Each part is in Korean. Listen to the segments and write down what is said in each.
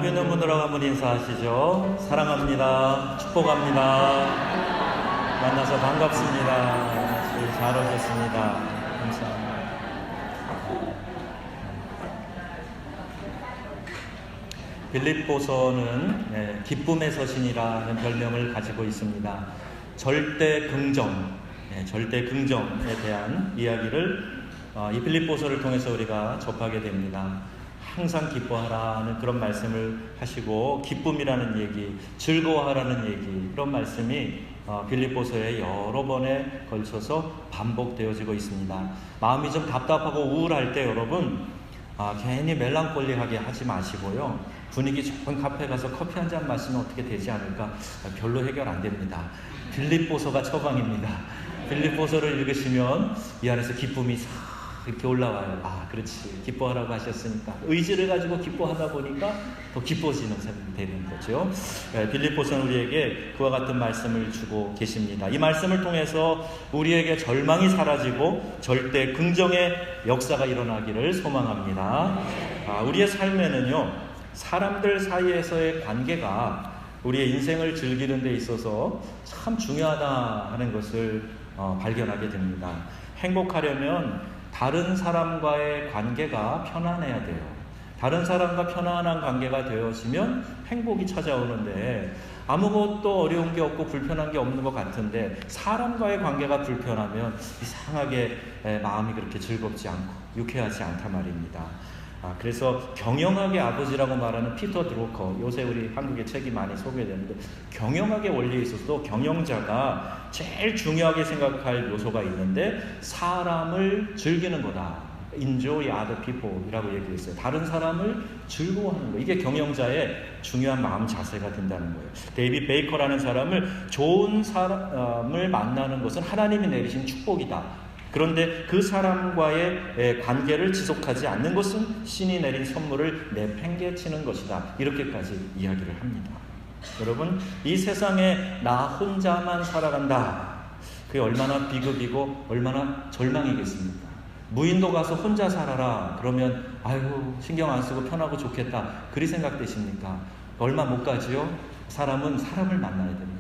앞에 있는 분들하고 한번 인사하시죠. 사랑합니다. 축복합니다. 만나서 반갑습니다. 잘 오셨습니다. 감사합니다. 빌립보서는 기쁨의 서신이라는 별명을 가지고 있습니다. 절대 긍정, 절대 긍정에 대한 이야기를 이 빌립보서를 통해서 우리가 접하게 됩니다. 항상 기뻐하라는 그런 말씀을 하시고, 기쁨이라는 얘기, 즐거워하라는 얘기, 그런 말씀이 빌립보서에 여러 번에 걸쳐서 반복되어지고 있습니다. 마음이 좀 답답하고 우울할 때 여러분 괜히 멜랑콜리하게 하지 마시고요, 분위기 좋은 카페 가서 커피 한 잔 마시면 어떻게 되지 않을까? 별로 해결 안 됩니다. 빌립보서가 처방입니다. 빌립보서를 읽으시면 이 안에서 기쁨이 싹 이렇게 올라와요. 그렇지, 기뻐하라고 하셨으니까 의지를 가지고 기뻐하다 보니까 더 기뻐지는 삶이 되는 거죠. 빌립보서는 우리에게 그와 같은 말씀을 주고 계십니다. 이 말씀을 통해서 우리에게 절망이 사라지고 절대 긍정의 역사가 일어나기를 소망합니다. 우리의 삶에는요, 사람들 사이에서의 관계가 우리의 인생을 즐기는 데 있어서 참 중요하다 하는 것을 발견하게 됩니다. 행복하려면 다른 사람과의 관계가 편안해야 돼요. 다른 사람과 편안한 관계가 되어지면 행복이 찾아오는데, 아무것도 어려운 게 없고 불편한 게 없는 것 같은데 사람과의 관계가 불편하면 이상하게 마음이 그렇게 즐겁지 않고 유쾌하지 않단 말입니다. 그래서 경영학의 아버지라고 말하는 피터 드루커, 요새 우리 한국의 책이 많이 소개되는데, 경영학의 원리에 있어서도 경영자가 제일 중요하게 생각할 요소가 있는데 사람을 즐기는 거다. Enjoy other people 이라고 얘기했어요. 다른 사람을 즐거워하는 거, 이게 경영자의 중요한 마음 자세가 된다는 거예요. 데이빗 베이커라는 사람을, 좋은 사람을 만나는 것은 하나님이 내리신 축복이다, 그런데 그 사람과의 관계를 지속하지 않는 것은 신이 내린 선물을 내팽개치는 것이다, 이렇게까지 이야기를 합니다. 여러분, 이 세상에 나 혼자만 살아간다, 그게 얼마나 비극이고 얼마나 절망이겠습니까? 무인도 가서 혼자 살아라 그러면 아이고 신경 안 쓰고 편하고 좋겠다, 그리 생각되십니까? 얼마 못 가지요? 사람은 사람을 만나야 됩니다.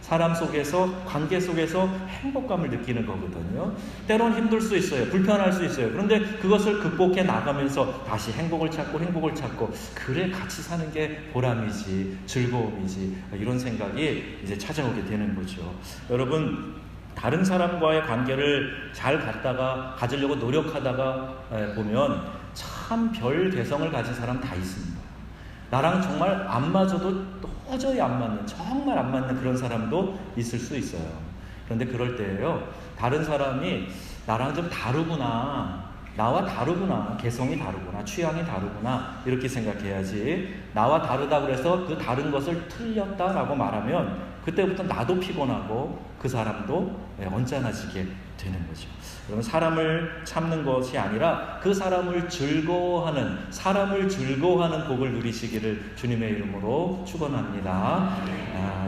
사람 속에서, 관계 속에서 행복감을 느끼는 거거든요. 때론 힘들 수 있어요. 불편할 수 있어요. 그런데 그것을 극복해 나가면서 다시 행복을 찾고 그래, 같이 사는 게 보람이지, 즐거움이지, 이런 생각이 이제 찾아오게 되는 거죠. 여러분, 다른 사람과의 관계를 잘 가지려고 노력하다가 보면 참 별 개성을 가진 사람 다 있습니다. 나랑 정말 안 맞아도 도저히 안 맞는, 정말 안 맞는 그런 사람도 있을 수 있어요. 그런데 그럴 때예요, 다른 사람이 나랑 좀 다르구나, 나와 다르구나, 개성이 다르구나, 취향이 다르구나, 이렇게 생각해야지, 나와 다르다고 해서 그 다른 것을 틀렸다라고 말하면 그때부터 나도 피곤하고 그 사람도 언짢아지게 되는 거죠. 여러분, 사람을 참는 것이 아니라 그 사람을 즐거워하는 복을 누리시기를 주님의 이름으로 축원합니다.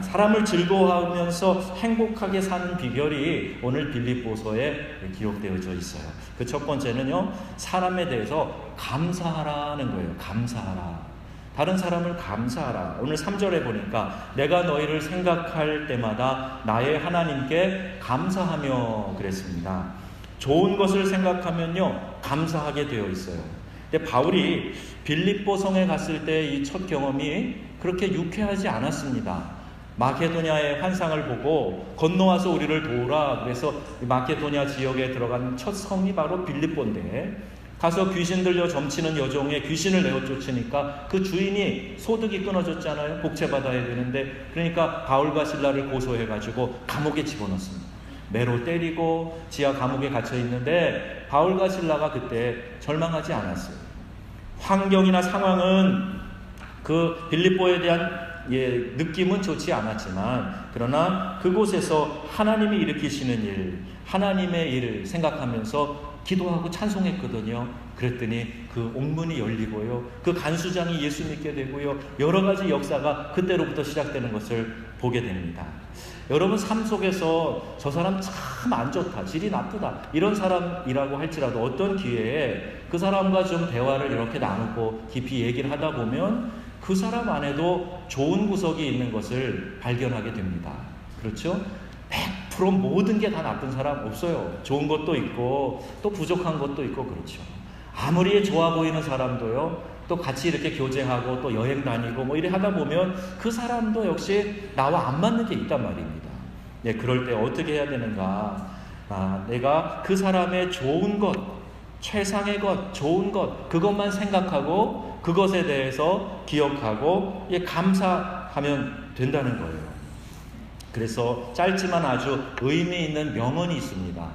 사람을 즐거워하면서 행복하게 사는 비결이 오늘 빌립보서에 기록되어져 있어요. 그 첫 번째는요, 사람에 대해서 감사하라는 거예요. 감사하라. 다른 사람을 감사하라. 오늘 3절에 보니까 내가 너희를 생각할 때마다 나의 하나님께 감사하며 그랬습니다. 좋은 것을 생각하면요, 감사하게 되어 있어요. 근데 바울이 빌립보 성에 갔을 때 이 첫 경험이 그렇게 유쾌하지 않았습니다. 마케도냐의 환상을 보고 건너와서 우리를 도우라, 그래서 마케도냐 지역에 들어간 첫 성이 바로 빌립보인데, 가서 귀신 들려 점치는 여종에 귀신을 내어 쫓으니까 그 주인이 소득이 끊어졌잖아요. 복채받아야 되는데, 그러니까 바울과 실라를 고소해가지고 감옥에 집어넣습니다. 매로 때리고 지하 감옥에 갇혀 있는데 바울과 실라가 그때 절망하지 않았어요. 환경이나 상황은 그 빌립보에 대한 느낌은 좋지 않았지만, 그러나 그곳에서 하나님이 일으키시는 일, 하나님의 일을 생각하면서 기도하고 찬송했거든요. 그랬더니 그 옥문이 열리고요, 그 간수장이 예수 믿게 되고요, 여러 가지 역사가 그때로부터 시작되는 것을 보게 됩니다. 여러분, 삶 속에서 저 사람 참 안 좋다, 질이 나쁘다, 이런 사람이라고 할지라도 어떤 기회에 그 사람과 좀 대화를 이렇게 나누고 깊이 얘기를 하다 보면 그 사람 안에도 좋은 구석이 있는 것을 발견하게 됩니다. 그렇죠? 100% 모든 게 다 나쁜 사람 없어요. 좋은 것도 있고 또 부족한 것도 있고 그렇죠. 아무리 좋아 보이는 사람도요, 또 같이 이렇게 교제하고 또 여행 다니고 뭐 이래 하다 보면 그 사람도 역시 나와 안 맞는 게 있단 말입니다. 예, 그럴 때 어떻게 해야 되는가? 내가 그 사람의 좋은 것, 최상의 것, 좋은 것, 그것만 생각하고 그것에 대해서 기억하고 감사하면 된다는 거예요. 그래서 짧지만 아주 의미 있는 명언이 있습니다.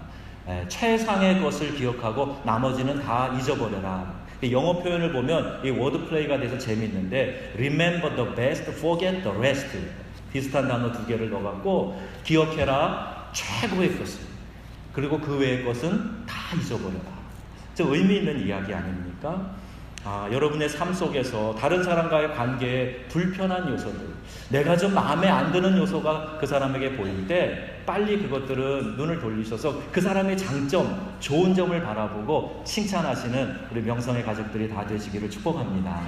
최상의 것을 기억하고 나머지는 다 잊어버려라. 영어 표현을 보면 이 워드 플레이가 돼서 재밌는데 Remember the best, forget the rest. 비슷한 단어 두 개를 넣어갖고 기억해라 최고의 것을, 그리고 그 외의 것은 다 잊어버려라. 의미 있는 이야기 아닙니까? 여러분의 삶 속에서 다른 사람과의 관계에 불편한 요소들, 내가 좀 마음에 안 드는 요소가 그 사람에게 보일 때 빨리 그것들은 눈을 돌리셔서 그 사람의 장점, 좋은 점을 바라보고 칭찬하시는 우리 명성의 가족들이 다 되시기를 축복합니다.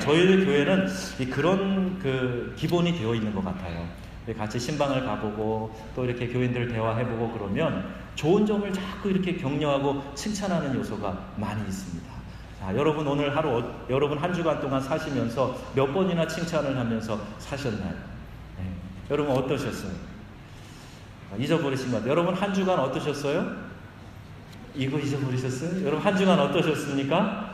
저희 교회는 그런 기본이 되어 있는 것 같아요. 같이 신방을 가보고 또 이렇게 교인들 대화해보고 그러면 좋은 점을 자꾸 이렇게 격려하고 칭찬하는 요소가 많이 있습니다. 여러분 오늘 하루, 여러분 한 주간 동안 사시면서 몇 번이나 칭찬을 하면서 사셨나요? 여러분 어떠셨어요? 잊어버리신 것 같아요. 여러분 한 주간 어떠셨어요? 이거 잊어버리셨어요? 여러분 한 주간 어떠셨습니까?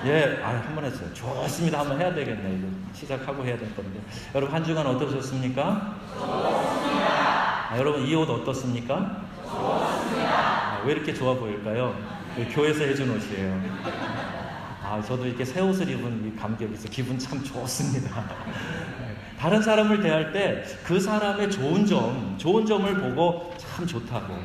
한번 했어요. 좋습니다. 한번 해야 되겠네. 이거 시작하고 해야 될 건데. 여러분 한 주간 어떠셨습니까? 좋습니다. 여러분 이 옷 어떻습니까? 좋습니다. 왜 이렇게 좋아 보일까요? 교회에서 해준 옷이에요. 저도 이렇게 새 옷을 입은 이 감격이 있어 기분 참 좋습니다. 다른 사람을 대할 때 그 사람의 좋은 점을 보고 참 좋다고,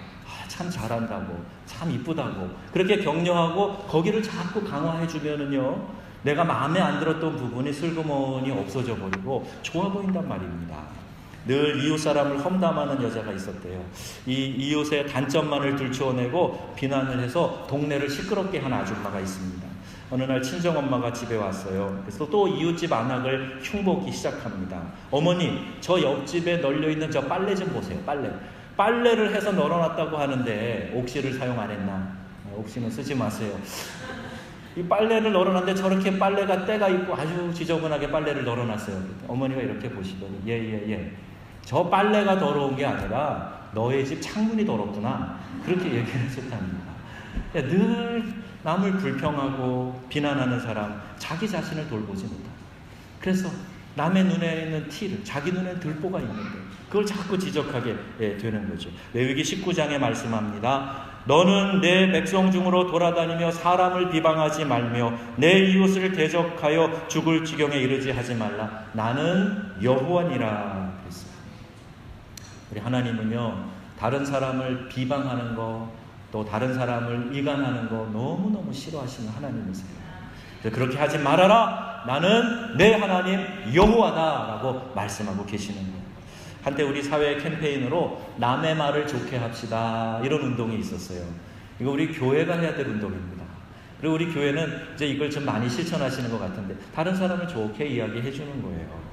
참 잘한다고, 참 이쁘다고 그렇게 격려하고 거기를 자꾸 강화해 주면은요, 내가 마음에 안 들었던 부분이 슬그머니 없어져 버리고 좋아 보인단 말입니다. 늘 이웃 사람을 험담하는 여자가 있었대요. 이 이웃의 단점만을 들추어내고 비난을 해서 동네를 시끄럽게 한 아줌마가 있습니다. 어느 날 친정엄마가 집에 왔어요. 그래서 또 이웃집 안악을 흉보기 시작합니다. 어머니, 저 옆집에 널려있는 저 빨래 좀 보세요. 빨래를 해서 널어놨다고 하는데 옥시를 사용 안 했나? 옥시는 쓰지 마세요. 이 빨래를 널어놨는데 저렇게 빨래가 때가 있고 아주 지저분하게 빨래를 널어놨어요. 어머니가 이렇게 보시더니 저 빨래가 더러운 게 아니라 너의 집 창문이 더럽구나. 그렇게 얘기를 하셨답니다. 늘 남을 불평하고 비난하는 사람, 자기 자신을 돌보지 못하고, 그래서 남의 눈에 있는 티를, 자기 눈에 들보가 있는데 그걸 자꾸 지적하게 되는 거죠. 레위기 19장에 말씀합니다. 너는 내 백성 중으로 돌아다니며 사람을 비방하지 말며 내 이웃을 대적하여 죽을 지경에 이르지 하지 말라. 나는 여호와니라 그랬어요. 우리 하나님은요, 다른 사람을 비방하는 거, 또 다른 사람을 이간하는 거 너무너무 싫어하시는 하나님이세요. 그렇게 하지 말아라. 나는 내 하나님 여호와다라고 말씀하고 계시는 거예요. 한때 우리 사회 캠페인으로 남의 말을 좋게 합시다, 이런 운동이 있었어요. 이거 우리 교회가 해야 될 운동입니다. 그리고 우리 교회는 이제 이걸 좀 많이 실천하시는 것 같은데, 다른 사람을 좋게 이야기해 주는 거예요.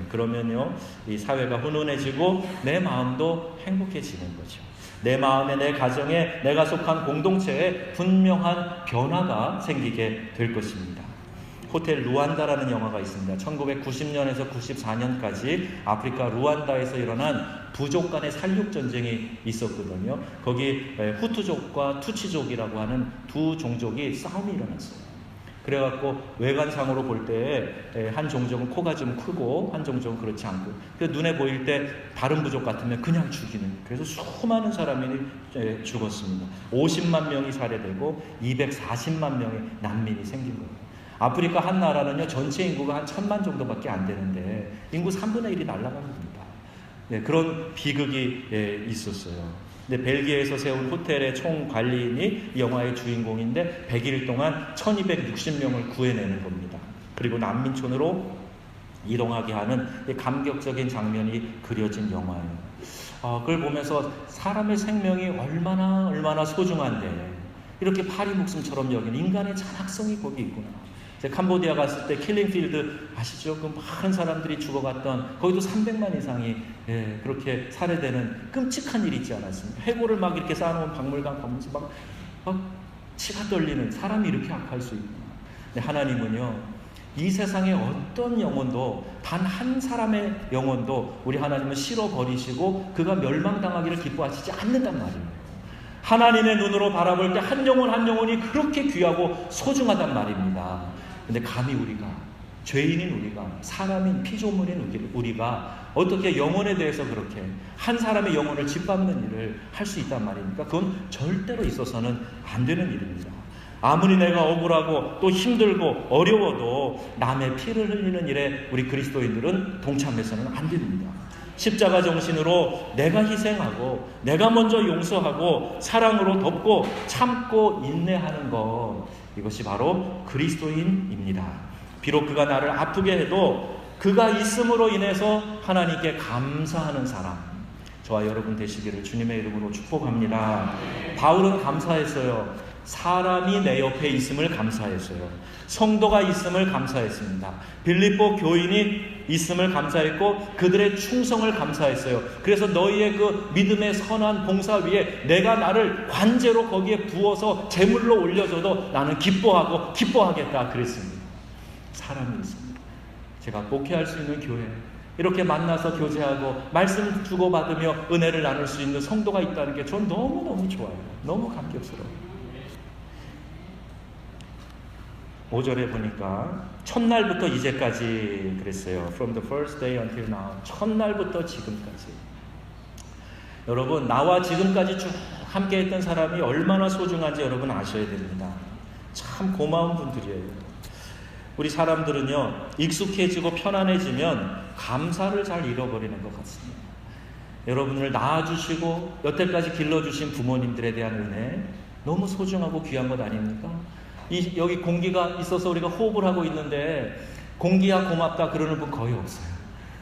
그러면요, 이 사회가 훈훈해지고 내 마음도 행복해지는 거죠. 내 마음에, 내 가정에, 내가 속한 공동체에 분명한 변화가 생기게 될 것입니다. 호텔 루안다라는 영화가 있습니다. 1990년에서 94년까지 아프리카 루안다에서 일어난 부족 간의 살육전쟁이 있었거든요. 거기 후투족과 투치족이라고 하는 두 종족이 싸움이 일어났어요. 그래갖고 외관상으로 볼 때 한 종족은 코가 좀 크고 한 종족은 그렇지 않고, 눈에 보일 때 다른 부족 같으면 그냥 죽이는, 그래서 수많은 사람이 죽었습니다. 50만 명이 살해되고 240만 명의 난민이 생긴 거예요. 아프리카 한 나라는요, 전체 인구가 한 1000만 정도밖에 안 되는데 인구 3분의 1이 날아간 겁니다. 그런 비극이 있었어요. 근데 벨기에에서 세운 호텔의 총관리인이 이 영화의 주인공인데 100일 동안 1260명을 구해내는 겁니다. 그리고 난민촌으로 이동하게 하는 감격적인 장면이 그려진 영화예요. 그걸 보면서 사람의 생명이 얼마나 소중한데 이렇게 파리 목숨처럼 여기는 인간의 잔악성이 거기 있구나. 제가 캄보디아 갔을 때 킬링필드 아시죠? 그 많은 사람들이 죽어갔던, 거기도 300만 이상이 그렇게 살해되는 끔찍한 일이 있지 않았습니까? 해골을 막 이렇게 쌓아놓은 박물관 가면서 막 치가 떨리는, 사람이 이렇게 악할 수 있구나. 근데 하나님은요, 이 세상의 어떤 영혼도, 단 한 사람의 영혼도 우리 하나님은 싫어버리시고 그가 멸망당하기를 기뻐하시지 않는단 말이에요. 하나님의 눈으로 바라볼 때 한 영혼 한 영혼이 그렇게 귀하고 소중하단 말입니다. 근데 감히 우리가, 죄인인 우리가, 사람인 피조물인 우리가 어떻게 영혼에 대해서 그렇게 한 사람의 영혼을 짓밟는 일을 할 수 있단 말입니까? 그건 절대로 있어서는 안 되는 일입니다. 아무리 내가 억울하고 또 힘들고 어려워도 남의 피를 흘리는 일에 우리 그리스도인들은 동참해서는 안 됩니다. 십자가 정신으로 내가 희생하고 내가 먼저 용서하고 사랑으로 덮고 참고 인내하는 것, 이것이 바로 그리스도인입니다. 비록 그가 나를 아프게 해도 그가 있음으로 인해서 하나님께 감사하는 사람, 저와 여러분 되시기를 주님의 이름으로 축복합니다. 바울은 감사했어요. 사람이 내 옆에 있음을 감사했어요. 성도가 있음을 감사했습니다. 빌립보 교인이 있음을 감사했고 그들의 충성을 감사했어요. 그래서 너희의 그 믿음의 선한 봉사 위에 내가 나를 관제로 거기에 부어서 제물로 올려줘도 나는 기뻐하고 기뻐하겠다 그랬습니다. 사람이 있습니다. 제가 목회할 수 있는 교회, 이렇게 만나서 교제하고 말씀 주고받으며 은혜를 나눌 수 있는 성도가 있다는 게 전 너무너무 좋아요. 너무 감격스러워요. 5절에 보니까 첫날부터 이제까지 그랬어요. From the first day until now. 첫날부터 지금까지. 여러분, 나와 지금까지 쭉 함께 했던 사람이 얼마나 소중한지 여러분 아셔야 됩니다. 참 고마운 분들이에요. 우리 사람들은요, 익숙해지고 편안해지면 감사를 잘 잃어버리는 것 같습니다. 여러분을 낳아주시고 여태까지 길러주신 부모님들에 대한 은혜, 너무 소중하고 귀한 것 아닙니까? 여기 공기가 있어서 우리가 호흡을 하고 있는데 공기야 고맙다 그러는 분 거의 없어요.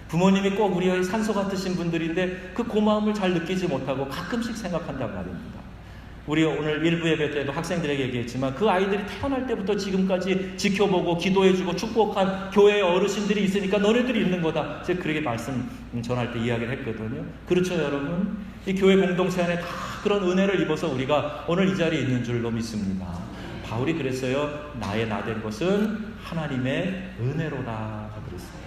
부모님이 꼭 우리의 산소 같으신 분들인데 그 고마움을 잘 느끼지 못하고 가끔씩 생각한단 말입니다. 우리 오늘 일부 예배 때도 학생들에게 얘기했지만 그 아이들이 태어날 때부터 지금까지 지켜보고 기도해주고 축복한 교회의 어르신들이 있으니까 너네들이 있는 거다. 제가 그렇게 말씀 전할 때 이야기를 했거든요. 그렇죠, 여러분? 이 교회 공동체 안에 다 그런 은혜를 입어서 우리가 오늘 이 자리에 있는 줄로 믿습니다. 바울이 그랬어요. 나의 나된 것은 하나님의 은혜로다 그랬어요.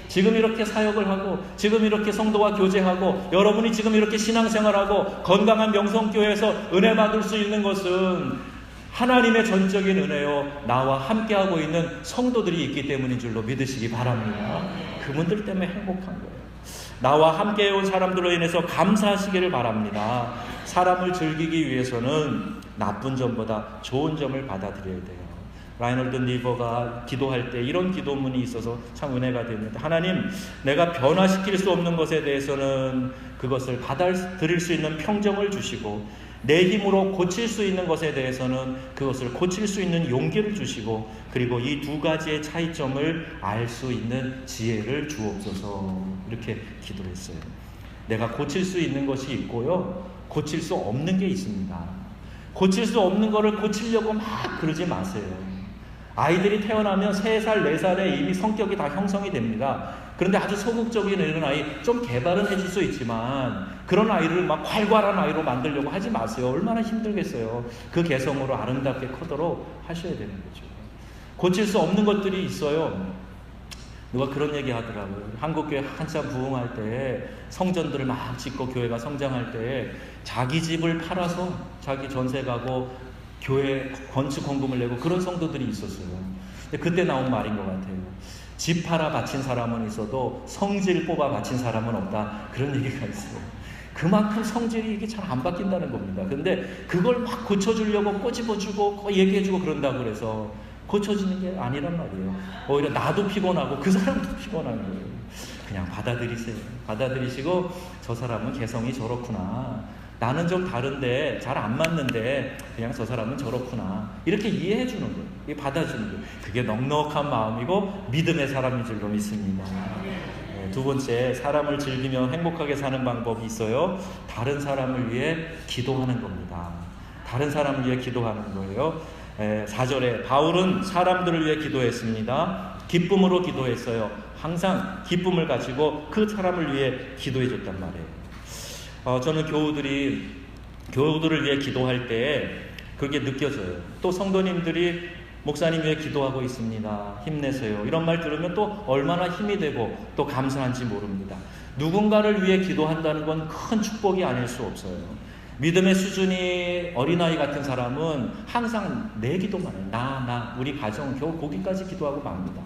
지금 이렇게 사역을 하고 지금 이렇게 성도와 교제하고 여러분이 지금 이렇게 신앙생활하고 건강한 명성교회에서 은혜 받을 수 있는 것은 하나님의 전적인 은혜요, 나와 함께하고 있는 성도들이 있기 때문인 줄로 믿으시기 바랍니다. 그분들 때문에 행복한 거예요. 나와 함께해온 사람들로 인해서 감사하시기를 바랍니다. 사람을 즐기기 위해서는 나쁜 점보다 좋은 점을 받아들여야 돼요. 라이널드 니버가 기도할 때 이런 기도문이 있어서 참 은혜가 됩니다. 하나님, 내가 변화시킬 수 없는 것에 대해서는 그것을 받아들일 수 있는 평정을 주시고, 내 힘으로 고칠 수 있는 것에 대해서는 그것을 고칠 수 있는 용기를 주시고, 그리고 이 두 가지의 차이점을 알 수 있는 지혜를 주옵소서. 이렇게 기도를 했어요. 내가 고칠 수 있는 것이 있고요, 고칠 수 없는 게 있습니다. 고칠 수 없는 거를 고치려고 막 그러지 마세요. 아이들이 태어나면 3살, 4살에 이미 성격이 다 형성이 됩니다. 그런데 아주 소극적인 이런 아이, 좀 개발은 해줄 수 있지만 그런 아이를 막 활발한 아이로 만들려고 하지 마세요. 얼마나 힘들겠어요. 그 개성으로 아름답게 크도록 하셔야 되는 거죠. 고칠 수 없는 것들이 있어요. 누가 그런 얘기 하더라고요. 한국교회 한참 부흥할 때, 성전들을 막 짓고 교회가 성장할 때 자기 집을 팔아서 자기 전세 가고 교회 건축 헌금을 내고 그런 성도들이 있었어요. 근데 그때 나온 말인 것 같아요. 집 팔아 바친 사람은 있어도 성질 뽑아 바친 사람은 없다. 그런 얘기가 있어요. 그만큼 성질이 이게 잘 안 바뀐다는 겁니다. 근데 그걸 막 고쳐주려고 꼬집어주고 얘기해주고 그런다고 그래서 고쳐지는 게 아니란 말이에요. 오히려 나도 피곤하고 그 사람도 피곤한 거예요. 그냥 받아들이세요. 받아들이시고, 저 사람은 개성이 저렇구나, 나는 좀 다른데 잘 안 맞는데 그냥 저 사람은 저렇구나, 이렇게 이해해 주는 거예요. 받아주는 거예요. 그게 넉넉한 마음이고 믿음의 사람인 줄로 믿습니다. 두 번째, 사람을 즐기며 행복하게 사는 방법이 있어요. 다른 사람을 위해 기도하는 겁니다. 다른 사람을 위해 기도하는 거예요. 4절에 바울은 사람들을 위해 기도했습니다. 기쁨으로 기도했어요. 항상 기쁨을 가지고 그 사람을 위해 기도해 줬단 말이에요. 저는 교우들을 위해 기도할 때 그게 느껴져요. 또 성도님들이 목사님 위해 기도하고 있습니다. 힘내세요. 이런 말 들으면 또 얼마나 힘이 되고 또 감사한지 모릅니다. 누군가를 위해 기도한다는 건 큰 축복이 아닐 수 없어요. 믿음의 수준이 어린아이 같은 사람은 항상 내 기도만 해요. 나, 우리 가정, 겨우 거기까지 기도하고 맙니다.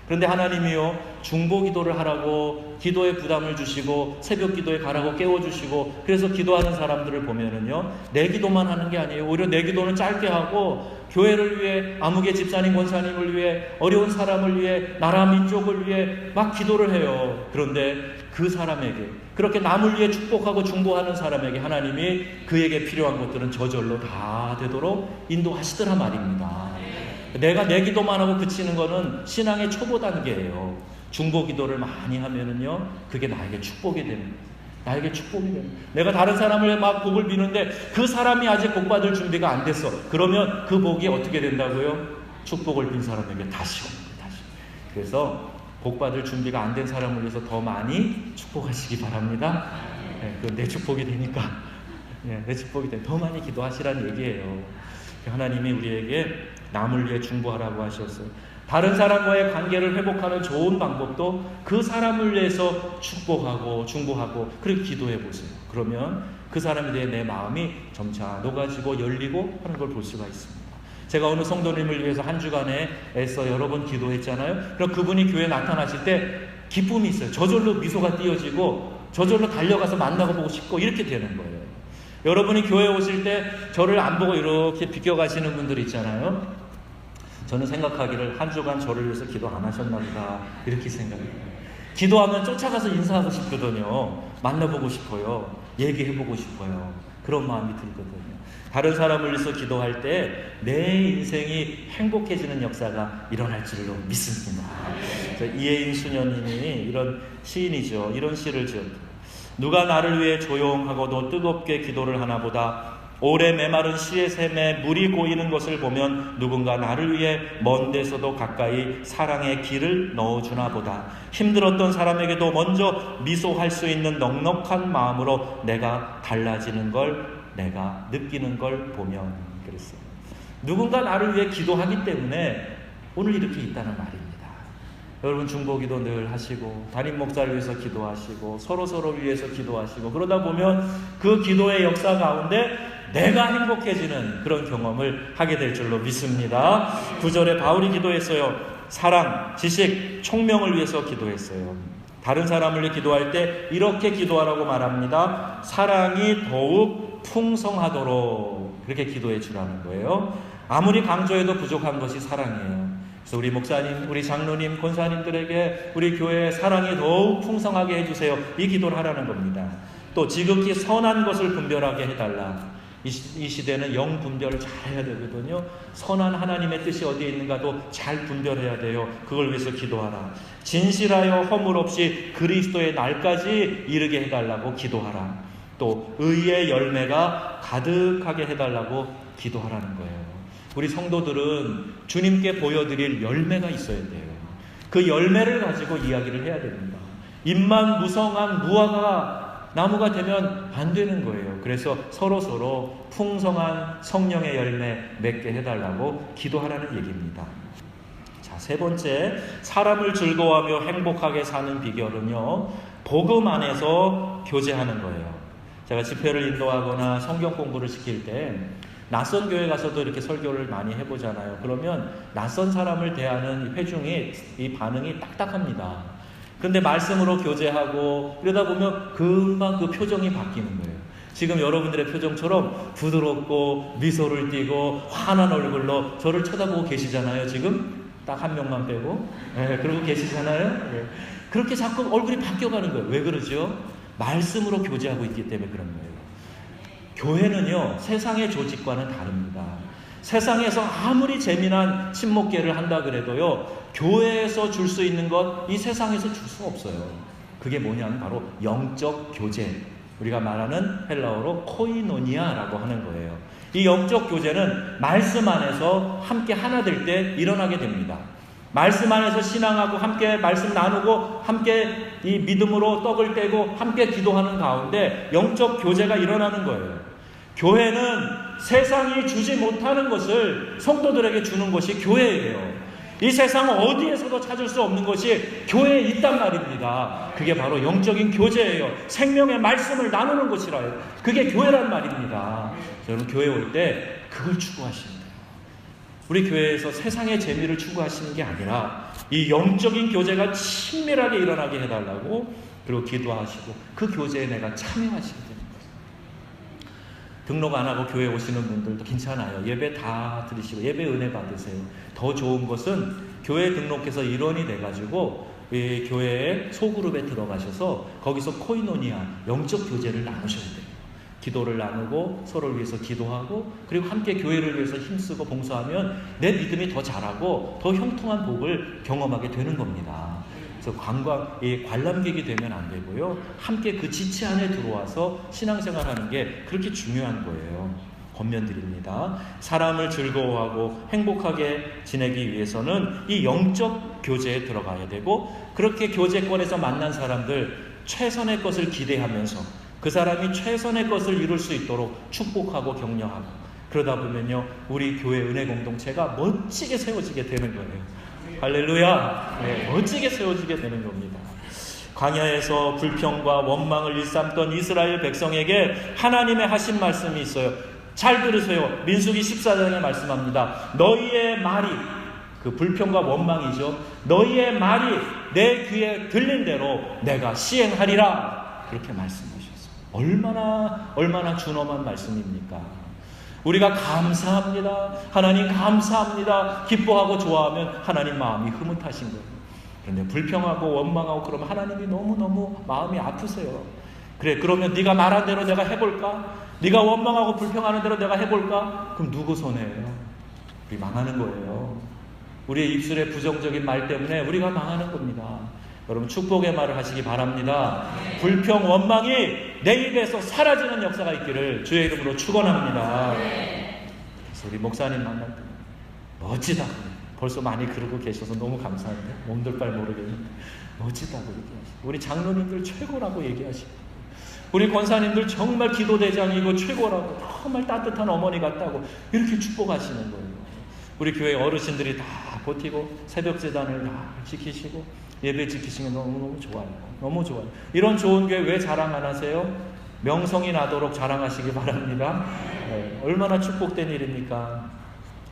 그런데 하나님이요, 중보 기도를 하라고 기도에 부담을 주시고 새벽 기도에 가라고 깨워주시고, 그래서 기도하는 사람들을 보면은요, 내 기도만 하는 게 아니에요. 오히려 내 기도는 짧게 하고 교회를 위해, 아무개 집사님, 권사님을 위해, 어려운 사람을 위해, 나라 민족을 위해 막 기도를 해요. 그런데 그 사람에게, 그렇게 남을 위해 축복하고 중보하는 사람에게 하나님이 그에게 필요한 것들은 저절로 다 되도록 인도하시더라 말입니다. 내가 내 기도만 하고 그치는 거는 신앙의 초보 단계예요. 중보 기도를 많이 하면은요, 그게 나에게 축복이 됩니다. 나에게 축복이 됩니다. 내가 다른 사람을 막 복을 비는데 그 사람이 아직 복 받을 준비가 안 됐어. 그러면 그 복이 어떻게 된다고요? 축복을 빈 사람에게 다시 옵니다. 다시. 그래서 복 받을 준비가 안 된 사람을 위해서 더 많이 축복하시기 바랍니다. 그건 내 축복이 되니까. 내 축복이 돼. 더 많이 기도하시라는 얘기예요. 하나님이 우리에게 남을 위해 중보하라고 하셨어요. 다른 사람과의 관계를 회복하는 좋은 방법도 그 사람을 위해서 축복하고 중보하고 그렇게 기도해 보세요. 그러면 그 사람에 대해 내 마음이 점차 녹아지고 열리고 하는 걸 볼 수가 있습니다. 제가 어느 성도님을 위해서 한 주간에 애써 여러 번 기도했잖아요. 그럼 그분이 교회에 나타나실 때 기쁨이 있어요. 저절로 미소가 띄어지고 저절로 달려가서 만나고 보고 싶고 이렇게 되는 거예요. 여러분이 교회에 오실 때 저를 안 보고 이렇게 비껴가시는 분들 있잖아요. 저는 생각하기를 한 주간 저를 위해서 기도 안 하셨나 보다 이렇게 생각해요. 기도하면 쫓아가서 인사하고 싶거든요. 만나보고 싶어요. 얘기해보고 싶어요. 그런 마음이 들거든요. 다른 사람을 위해서 기도할 때 내 인생이 행복해지는 역사가 일어날 줄로 믿습니다. 이혜인 수녀님이 이런 시인이죠. 이런 시를 지었죠. 누가 나를 위해 조용하고도 뜨겁게 기도를 하나보다 오래 메마른 시의 샘에 물이 고이는 것을 보면 누군가 나를 위해 먼 데서도 가까이 사랑의 길을 넣어주나 보다. 힘들었던 사람에게도 먼저 미소할 수 있는 넉넉한 마음으로 내가 달라지는 걸, 내가 느끼는 걸 보면 그랬어요. 누군가 나를 위해 기도하기 때문에 오늘 이렇게 있다는 말입니다. 여러분 중보기도 늘 하시고 담임 목사를 위해서 기도하시고 서로서로 위해서 기도하시고 그러다 보면 그 기도의 역사 가운데 내가 행복해지는 그런 경험을 하게 될 줄로 믿습니다. 9절에 바울이 기도했어요. 사랑, 지식, 총명을 위해서 기도했어요. 다른 사람을 위해 기도할 때 이렇게 기도하라고 말합니다. 사랑이 더욱 풍성하도록 그렇게 기도해 주라는 거예요. 아무리 강조해도 부족한 것이 사랑이에요. 그래서 우리 목사님, 우리 장로님, 권사님들에게 우리 교회의 사랑이 더욱 풍성하게 해주세요. 이 기도를 하라는 겁니다. 또 지극히 선한 것을 분별하게 해달라. 이 시대는 영 분별을 잘 해야 되거든요. 선한 하나님의 뜻이 어디에 있는가도 잘 분별해야 돼요. 그걸 위해서 기도하라. 진실하여 허물 없이 그리스도의 날까지 이르게 해달라고 기도하라. 또 의의 열매가 가득하게 해달라고 기도하라는 거예요. 우리 성도들은 주님께 보여드릴 열매가 있어야 돼요. 그 열매를 가지고 이야기를 해야 됩니다. 잎만 무성한 무화과 나무가 되면 안 되는 거예요. 그래서 서로 풍성한 성령의 열매 맺게 해달라고 기도하라는 얘기입니다. 자, 세 번째, 사람을 즐거워하며 행복하게 사는 비결은요, 복음 안에서 교제하는 거예요. 제가 집회를 인도하거나 성경 공부를 시킬 때 낯선 교회 가서도 이렇게 설교를 많이 해보잖아요. 그러면 낯선 사람을 대하는 회중이 이 반응이 딱딱합니다. 그런데 말씀으로 교제하고 그러다 보면 금방 그 표정이 바뀌는 거예요. 지금 여러분들의 표정처럼 부드럽고 미소를 띠고 환한 얼굴로 저를 쳐다보고 계시잖아요. 지금 딱 한 명만 빼고 그러고 계시잖아요. 그렇게 자꾸 얼굴이 바뀌어가는 거예요. 왜 그러죠? 말씀으로 교제하고 있기 때문에 그런 거예요. 교회는요, 세상의 조직과는 다릅니다. 세상에서 아무리 재미난 친목계를 한다 그래도요, 교회에서 줄 수 있는 것, 이 세상에서 줄 수 없어요. 그게 뭐냐면 바로 영적 교제. 우리가 말하는 헬라어로 코이노니아라고 하는 거예요. 이 영적 교제는 말씀 안에서 함께 하나 될 때 일어나게 됩니다. 말씀 안에서 신앙하고 함께 말씀 나누고 함께 이 믿음으로 떡을 떼고 함께 기도하는 가운데 영적 교제가 일어나는 거예요. 교회는 세상이 주지 못하는 것을 성도들에게 주는 것이 교회예요. 이 세상 어디에서도 찾을 수 없는 것이 교회에 있단 말입니다. 그게 바로 영적인 교제예요. 생명의 말씀을 나누는 것이라요. 그게 교회란 말입니다. 여러분, 교회 올 때 그걸 추구하시면 돼요. 우리 교회에서 세상의 재미를 추구하시는 게 아니라 이 영적인 교제가 친밀하게 일어나게 해달라고, 그리고 기도하시고 그 교제에 내가 참여하시면 됩니다. 등록 안 하고 교회 오시는 분들도 괜찮아요. 예배 다 드리시고 예배 은혜 받으세요. 더 좋은 것은 교회 등록해서 일원이 돼가지고 이 교회의 소그룹에 들어가셔서 거기서 코이노니아, 영적 교제를 나누셔야 돼요. 기도를 나누고 서로를 위해서 기도하고 그리고 함께 교회를 위해서 힘쓰고 봉사하면 내 믿음이 더 자라고 더 형통한 복을 경험하게 되는 겁니다. 그래서 관람객이 되면 안 되고요. 함께 그 지체 안에 들어와서 신앙생활하는 게 그렇게 중요한 거예요. 권면드립니다. 사람을 즐거워하고 행복하게 지내기 위해서는 이 영적 교제에 들어가야 되고, 그렇게 교제권에서 만난 사람들 최선의 것을 기대하면서 그 사람이 최선의 것을 이룰 수 있도록 축복하고 격려하고, 그러다 보면요 우리 교회 은혜 공동체가 멋지게 세워지게 되는 거예요. 할렐루야. 네, 멋지게 세워지게 되는 겁니다. 광야에서 불평과 원망을 일삼던 이스라엘 백성에게 하나님의 하신 말씀이 있어요. 잘 들으세요. 민수기 14장에 말씀합니다. 너희의 말이, 그 불평과 원망이죠. 너희의 말이 내 귀에 들린 대로 내가 시행하리라. 그렇게 말씀하셨어요. 얼마나 준엄한 말씀입니까? 우리가 감사합니다. 하나님 감사합니다. 기뻐하고 좋아하면 하나님 마음이 흐뭇하신 거예요. 그런데 불평하고 원망하고 그러면 하나님이 너무너무 마음이 아프세요. 그래, 그러면 네가 말한 대로 내가 해볼까? 네가 원망하고 불평하는 대로 내가 해볼까? 그럼 누구 손해예요? 우리 망하는 거예요. 우리의 입술의 부정적인 말 때문에 우리가 망하는 겁니다. 여러분, 축복의 말을 하시기 바랍니다. 불평, 원망이 내 입에서 사라지는 역사가 있기를 주의 이름으로 축원합니다. 그래서 우리 목사님 만날 때 멋지다. 벌써 많이 그러고 계셔서 너무 감사한데, 몸둘 바를 모르겠는데 멋지다고 얘기하시고, 우리 장로님들 최고라고 얘기하시고, 우리 권사님들 정말 기도대장이고 최고라고, 정말 따뜻한 어머니 같다고 이렇게 축복하시는 거예요. 우리 교회 어르신들이 다 버티고 새벽재단을 다 지키시고 예배 지키시면 너무너무 좋아요. 너무 좋아요. 이런 좋은 교회 왜 자랑 안 하세요? 명성이 나도록 자랑하시기 바랍니다. 네, 얼마나 축복된 일입니까?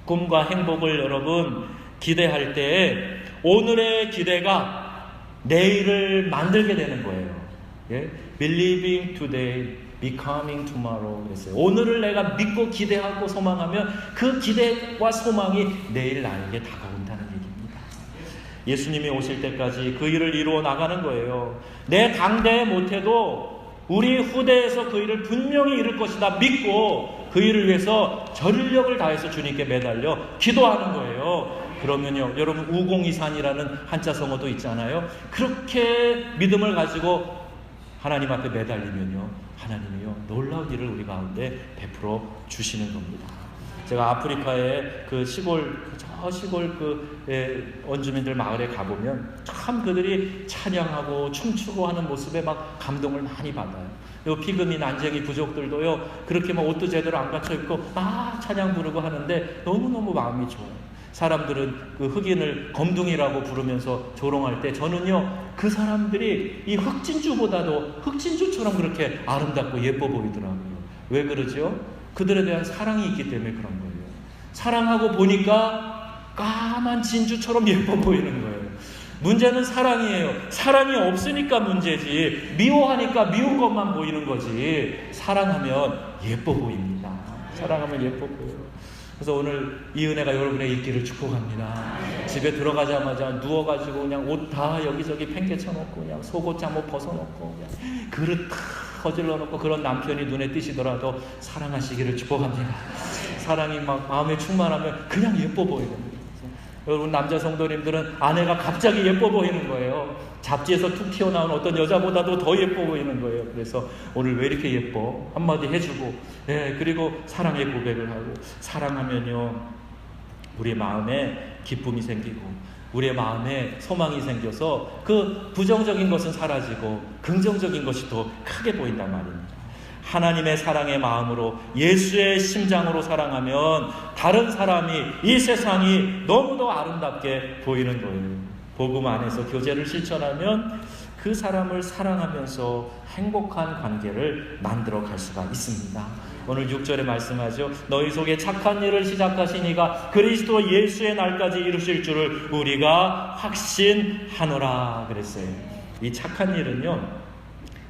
꿈과 행복을 여러분 기대할 때 오늘의 기대가 내일을 만들게 되는 거예요. 예? Believing today, becoming tomorrow 그랬어요. 오늘을 내가 믿고 기대하고 소망하면 그 기대와 소망이 내일 나에게 다가온다는 얘기입니다. 예수님이 오실 때까지 그 일을 이루어 나가는 거예요. 내 당대에 못해도 우리 후대에서 그 일을 분명히 이룰 것이다 믿고 그 일을 위해서 전력을 다해서 주님께 매달려 기도하는 거예요. 그러면요, 여러분 우공이산이라는 한자 성어도 있잖아요. 그렇게 믿음을 가지고 하나님 앞에 매달리면요, 하나님이요 놀라운 일을 우리 가운데 베풀어 주시는 겁니다. 제가 아프리카의 그 시골 원주민들 마을에 가보면 참 그들이 찬양하고 춤추고 하는 모습에 막 감동을 많이 받아요. 요 피그미 난쟁이 부족들도요 그렇게 막 옷도 제대로 안 갖춰 입고 막 찬양 부르고 하는데 너무너무 마음이 좋아요. 사람들은 그 흑인을 검둥이라고 부르면서 조롱할 때 저는요 그 사람들이 이 흑진주보다도 흑진주처럼 그렇게 아름답고 예뻐 보이더라고요. 왜 그러죠? 그들에 대한 사랑이 있기 때문에 그런 거예요. 사랑하고 보니까 까만 진주처럼 예뻐 보이는 거예요. 문제는 사랑이에요. 사랑이 없으니까 문제지, 미워하니까 미운 것만 보이는 거지, 사랑하면 예뻐 보입니다. 사랑하면 예뻐 보여요. 그래서 오늘 이 은혜가 여러분의 있기를 축복합니다. 집에 들어가자마자 누워가지고 그냥 옷 다 여기저기 팽개쳐 놓고 그냥 속옷 잠옷 벗어놓고 그냥 그릇 다 거질러 놓고 그런 남편이 눈에 띄시더라도 사랑하시기를 축복합니다. 사랑이 막 마음에 충만하면 그냥 예뻐 보이는 거예요. 여러분, 남자 성도님들은 아내가 갑자기 예뻐 보이는 거예요. 잡지에서 툭 튀어나온 어떤 여자보다도 더 예뻐 보이는 거예요. 그래서 오늘 왜 이렇게 예뻐? 한마디 해주고, 그리고 사랑의 고백을 하고, 사랑하면요, 우리의 마음에 기쁨이 생기고, 우리의 마음에 소망이 생겨서 그 부정적인 것은 사라지고 긍정적인 것이 더 크게 보인단 말입니다. 하나님의 사랑의 마음으로, 예수의 심장으로 사랑하면 다른 사람이, 이 세상이 너무도 아름답게 보이는 거예요. 복음 안에서 교제를 실천하면 그 사람을 사랑하면서 행복한 관계를 만들어 갈 수가 있습니다. 오늘 6절에 말씀하죠. 너희 속에 착한 일을 시작하신 이가 그리스도 예수의 날까지 이루실 줄을 우리가 확신하노라 그랬어요. 이 착한 일은요,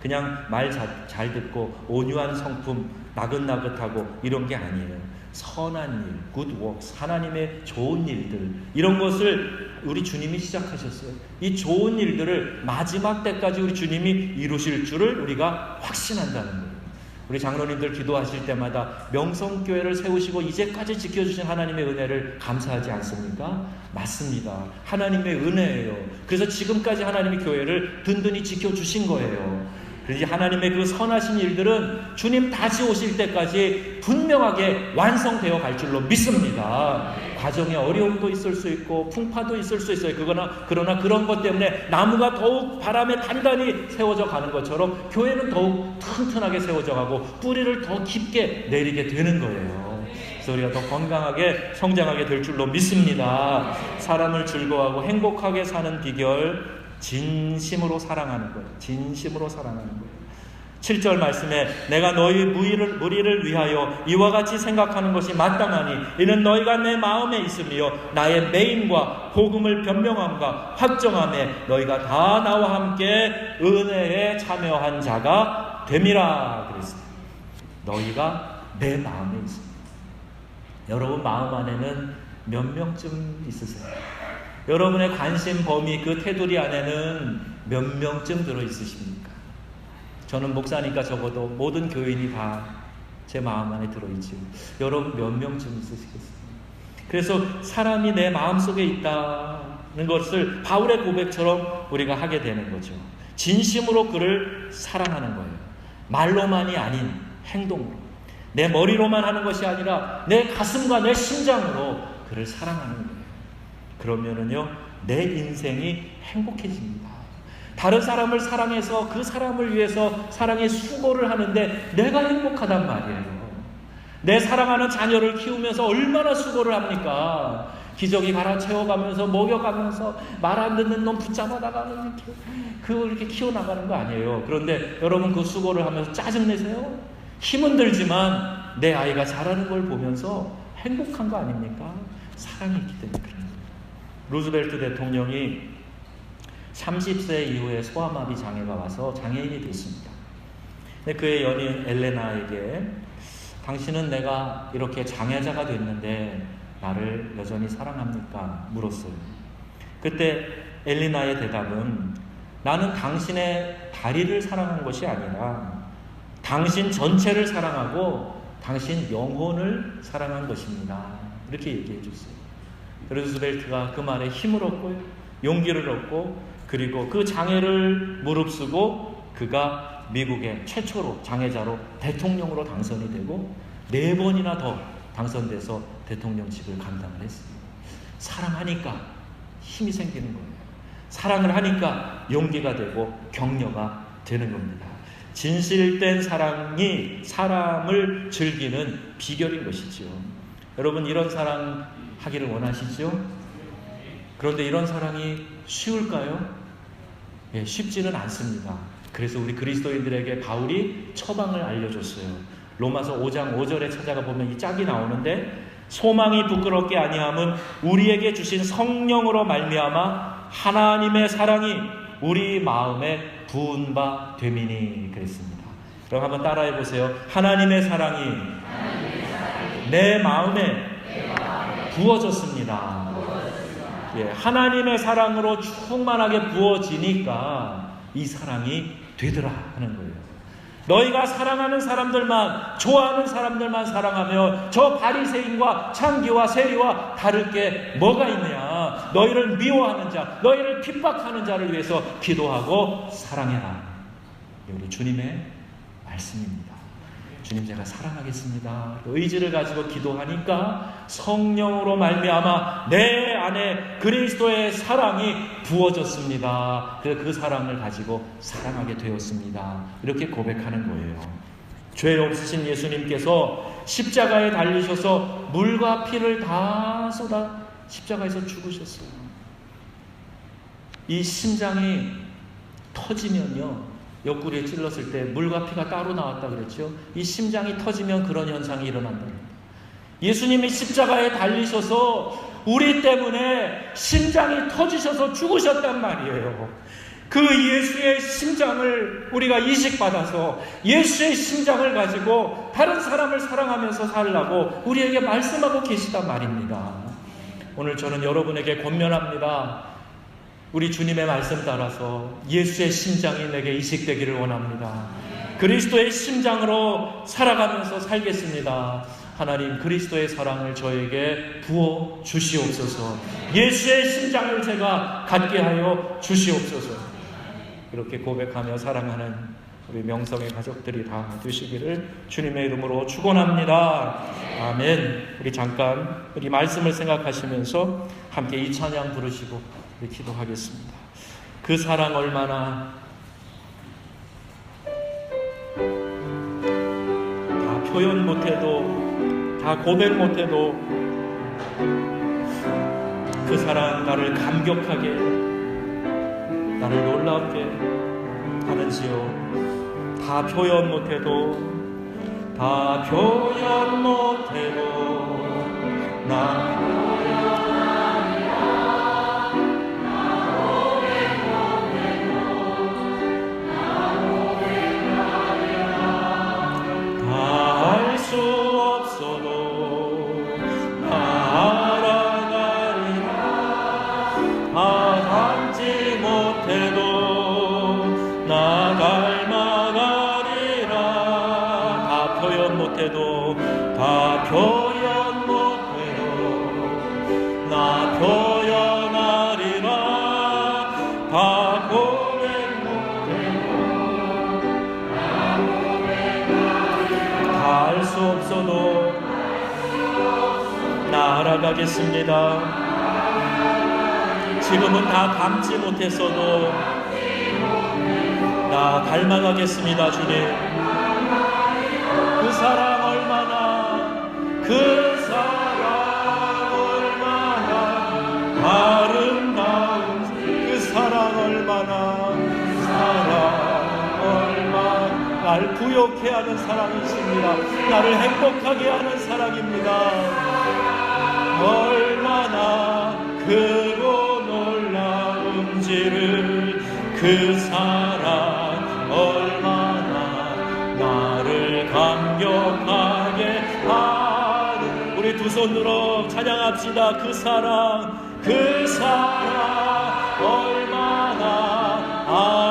그냥 말 잘 듣고 온유한 성품, 나긋나긋하고 이런 게 아니에요. 선한 일, good works, 하나님의 좋은 일들, 이런 것을 우리 주님이 시작하셨어요. 이 좋은 일들을 마지막 때까지 우리 주님이 이루실 줄을 우리가 확신한다는 거예요. 우리 장로님들 기도하실 때마다 명성교회를 세우시고 이제까지 지켜주신 하나님의 은혜를 감사하지 않습니까? 맞습니다. 하나님의 은혜예요. 그래서 지금까지 하나님의 교회를 든든히 지켜주신 거예요. 그래서 하나님의 그 선하신 일들은 주님 다시 오실 때까지 분명하게 완성되어 갈 줄로 믿습니다. 과정에 어려움도 있을 수 있고 풍파도 있을 수 있어요. 그러나 그런 것 때문에 나무가 더욱 바람에 단단히 세워져 가는 것처럼 교회는 더욱 튼튼하게 세워져 가고 뿌리를 더 깊게 내리게 되는 거예요. 그래서 우리가 더 건강하게 성장하게 될 줄로 믿습니다. 사람을 즐거워하고 행복하게 사는 비결, 진심으로 사랑하는 거예요. 진심으로 사랑하는 거예요. 7절 말씀에 내가 너희 무리를 위하여 이와 같이 생각하는 것이 마땅하니 이는 너희가 내 마음에 있으며 나의 매임과 복음을 변명함과 확정함에 너희가 다 나와 함께 은혜에 참여한 자가 됨이라 그랬어요. 너희가 내 마음에 있습니다. 여러분 마음 안에는 몇 명쯤 있으세요? 여러분의 관심 범위, 그 테두리 안에는 몇 명쯤 들어있으십니까? 저는 목사니까 적어도 모든 교인이 다 제 마음 안에 들어있죠. 여러분 몇 명쯤 있으시겠습니까? 그래서 사람이 내 마음속에 있다는 것을 바울의 고백처럼 우리가 하게 되는 거죠. 진심으로 그를 사랑하는 거예요. 말로만이 아닌 행동으로. 내 머리로만 하는 것이 아니라 내 가슴과 내 심장으로 그를 사랑하는 거예요. 그러면은요, 내 인생이 행복해집니다. 다른 사람을 사랑해서 그 사람을 위해서 사랑의 수고를 하는데 내가 행복하단 말이에요. 내 사랑하는 자녀를 키우면서 얼마나 수고를 합니까? 기저귀 갈아 채워가면서 먹여가면서 말 안 듣는 놈 붙잡아다가 그걸 이렇게 키워나가는 거 아니에요. 그런데 여러분 그 수고를 하면서 짜증내세요? 힘은 들지만 내 아이가 자라는 걸 보면서 행복한 거 아닙니까? 사랑이 있기 때문에 그래요. 루즈벨트 대통령이 30세 이후에 소아마비 장애가 와서 장애인이 됐습니다. 근데 그의 연인 엘레나에게 당신은 내가 이렇게 장애자가 됐는데 나를 여전히 사랑합니까? 물었어요. 그때 엘레나의 대답은 나는 당신의 다리를 사랑한 것이 아니라 당신 전체를 사랑하고 당신 영혼을 사랑한 것입니다. 이렇게 얘기해 줬어요. 루즈벨트가 그 말에 힘을 얻고요, 용기를 얻고, 그리고 그 장애를 무릅쓰고 그가 미국의 최초로 장애자로 대통령으로 당선이 되고 4번이나 더 당선돼서 대통령직을 감당을 했습니다. 사랑하니까 힘이 생기는 거예요. 사랑을 하니까 용기가 되고 격려가 되는 겁니다. 진실된 사랑이 사람을 즐기는 비결인 것이죠. 여러분 이런 사랑 하기를 원하시죠? 그런데 이런 사랑이 쉬울까요? 쉽지는 않습니다. 그래서 우리 그리스도인들에게 바울이 처방을 알려줬어요. 로마서 5장 5절에 찾아가 보면 이 짝이 나오는데 소망이 부끄럽게 아니함은 우리에게 주신 성령으로 말미암아 하나님의 사랑이 우리 마음에 부은 바 됨이니 그랬습니다. 그럼 한번 따라해 보세요. 하나님의 사랑이 내 마음에 부어졌습니다. 하나님의 사랑으로 충만하게 부어지니까 이 사랑이 되더라 하는 거예요. 너희가 사랑하는 사람들만, 좋아하는 사람들만 사랑하며 저 바리새인과 창기와 세리와 다를 게 뭐가 있느냐. 너희를 미워하는 자, 너희를 핍박하는 자를 위해서 기도하고 사랑해라. 우리 주님의 말씀입니다. 주님, 제가 사랑하겠습니다. 의지를 가지고 기도하니까 성령으로 말미암아 내 안에 그리스도의 사랑이 부어졌습니다. 그래서 그 사랑을 가지고 사랑하게 되었습니다. 이렇게 고백하는 거예요. 죄 없으신 예수님께서 십자가에 달리셔서 물과 피를 다 쏟아 십자가에서 죽으셨어요. 이 심장이 터지면요, 옆구리에 찔렀을 때 물과 피가 따로 나왔다 그랬죠. 이 심장이 터지면 그런 현상이 일어난다. 예수님이 십자가에 달리셔서 우리 때문에 심장이 터지셔서 죽으셨단 말이에요. 그 예수의 심장을 우리가 이식받아서 예수의 심장을 가지고 다른 사람을 사랑하면서 살라고 우리에게 말씀하고 계시단 말입니다. 오늘 저는 여러분에게 권면합니다. 우리 주님의 말씀 따라서 예수의 심장이 내게 이식되기를 원합니다. 그리스도의 심장으로 살아가면서 살겠습니다. 하나님, 그리스도의 사랑을 저에게 부어 주시옵소서. 예수의 심장을 제가 갖게 하여 주시옵소서. 이렇게 고백하며 사랑하는 우리 명성의 가족들이 다 되시기를 주님의 이름으로 축원합니다. 아멘. 우리 잠깐 우리 말씀을 생각하시면서 함께 이 찬양 부르시고 기도하겠습니다. 그 사랑 얼마나 다 표현 못해도, 다 고백 못해도 그 사랑 나를 감격하게, 나를 놀랍게 하는지요. 다 표현 못해도, 다 표현 못해도 나 나아가겠습니다. 지금은 다 담지 못했어도 나 닮아가겠습니다. 주님, 그 사랑 얼마나, 그 사랑 얼마나 아름다운, 그 사랑 얼마나, 사랑 얼마나 날 부욕해 하는 사랑이십니다. 나를 행복하게 하는 사랑입니다. 얼마나 크고 놀라운지를, 그 사랑 얼마나 나를 감격하게 하는. 우리 두 손으로 찬양합시다. 그 사랑, 그 사랑 얼마나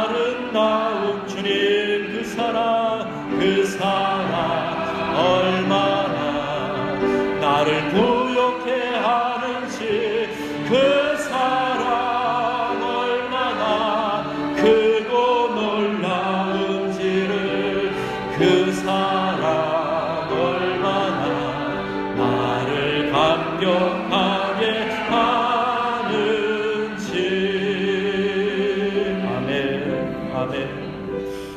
아름다운 주님, 그 사랑, 그 사랑 얼마나 나를 부욕해 하는지, 그 사랑 얼마나 크고 놀라운지를, 그 사랑 얼마나 나를 감격하게 하는지. 아멘. 아멘.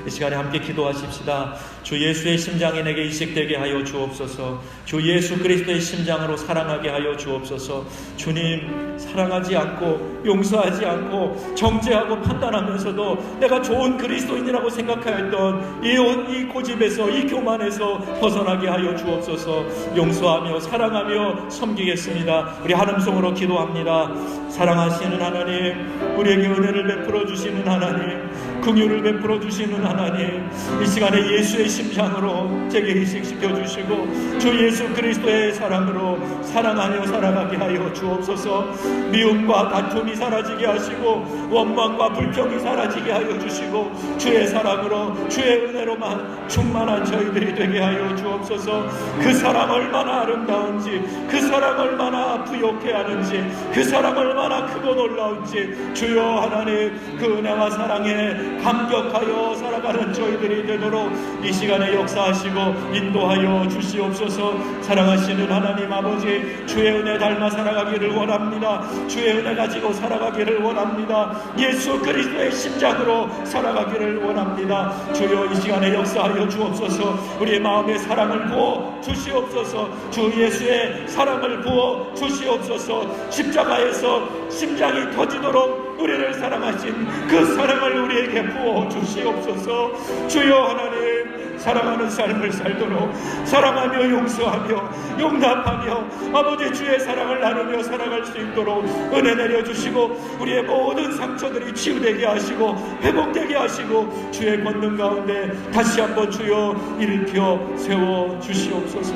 이 시간에 함께 기도하십시다. 주 예수의 심장이 내게 이식되게 하여 주옵소서. 주 예수 그리스도의 심장으로 사랑하게 하여 주옵소서. 주님, 사랑하지 않고 용서하지 않고 정죄하고 판단하면서도 내가 좋은 그리스도인이라고 생각하였던 이 고집에서, 이 교만에서 벗어나게 하여 주옵소서. 용서하며 사랑하며 섬기겠습니다. 우리 한 음성으로 기도합니다. 사랑하시는 하나님, 우리에게 은혜를 베풀어 주시는 하나님, 긍휼을 베풀어 주시는 하나님, 이 시간에 예수의 심장으로 제게 희생시켜 주시고 주 예수 그리스도의 사랑으로 사랑하며 살아가게 하여 주옵소서. 미움과 다툼이 사라지게 하시고 원망과 불평이 사라지게 하여 주시고 주의 사랑으로 주의 은혜로만 충만한 저희들이 되게 하여 주옵소서. 그 사랑 얼마나 아름다운지, 그 사랑 얼마나 부욕해 하는지, 그 사랑 얼마나 크고 놀라운지 주여 하나님, 그 은혜와 사랑에 감격하여 살아가는 저희들이 되도록 이 시간에 역사하시고 인도하여 주시옵소서. 사랑하시는 하나님 아버지, 주의 은혜 닮아 살아가기를 원합니다. 주의 은혜 가지고 살아가기를 원합니다. 예수 그리스도의 심장으로 살아가기를 원합니다. 주여 이 시간에 역사하여 주옵소서. 우리의 마음에 사랑을 부어 주시옵소서. 주 예수의 사랑을 부어 주시옵소서. 십자가에서 심장이 터지도록 우리를 사랑하신 그 사랑을 우리에게 부어 주시옵소서. 주여 하나님, 사랑하는 삶을 살도록 사랑하며 용서하며 용납하며 아버지 주의 사랑을 나누며 살아갈 수 있도록 은혜 내려주시고 우리의 모든 상처들이 치유되게 하시고 회복되게 하시고 주의 권능 가운데 다시 한번 주여 일으켜 세워 주시옵소서.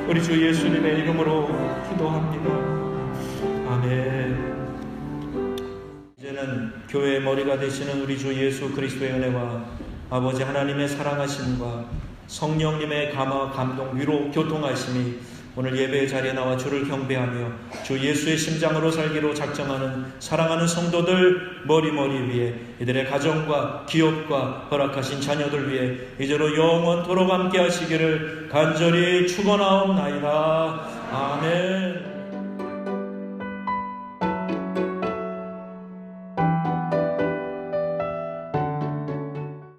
우리 주 예수님의 이름으로 기도합니다. 아멘. 이제는 교회의 머리가 되시는 우리 주 예수 그리스도의 은혜와 아버지 하나님의 사랑하심과 성령님의 감화, 감동, 위로, 교통하심이 오늘 예배의 자리에 나와 주를 경배하며 주 예수의 심장으로 살기로 작정하는 사랑하는 성도들 머리 위에, 이들의 가정과 기업과 허락하신 자녀들 위해 이제로 영원토록 함께 하시기를 간절히 축원하옵나이다. 아멘.